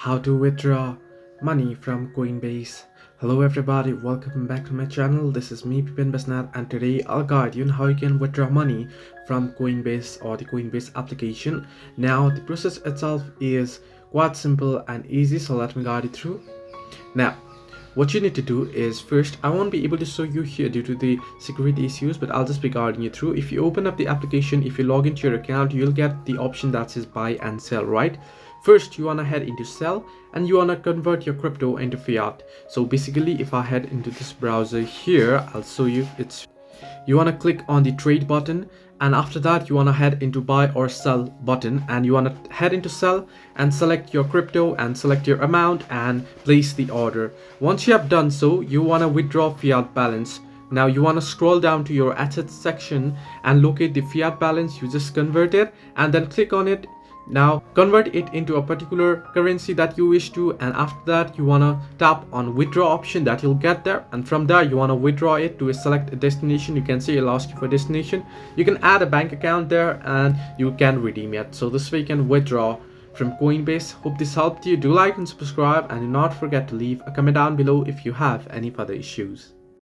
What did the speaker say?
how to withdraw money from Coinbase. Hello everybody, welcome back to my channel. This is me Pipin Basnat, and today I'll guide you on how you can withdraw money from Coinbase or the Coinbase application. Now the process itself is quite simple and easy, so let me guide you through. Now what you need to do is, first, I won't be able to show you here due to the security issues, but I'll just be guiding you through. If you open up the application, if you log into your account, you'll get the option that says buy and sell, right? First, you want to head into sell and you want to convert your crypto into fiat. So basically, if I head into this browser here, I'll show you. You want to click on the trade button, and after that you want to head into buy or sell button, and you want to head into sell and select your crypto and select your amount and place the order. Once you have done so, you want to withdraw fiat balance. Now you want to scroll down to your assets section and locate the fiat balance you just converted, and then click on it. Now convert it into a particular currency that you wish to, and after that you want to tap on withdraw option that you'll get there, and from there you want to withdraw it to select a destination. You can say it'll ask you for destination. You can add a bank account there and you can redeem it. So this way you can withdraw from Coinbase. Hope this helped you. Do like and subscribe, and do not forget to leave a comment down below if you have any further issues.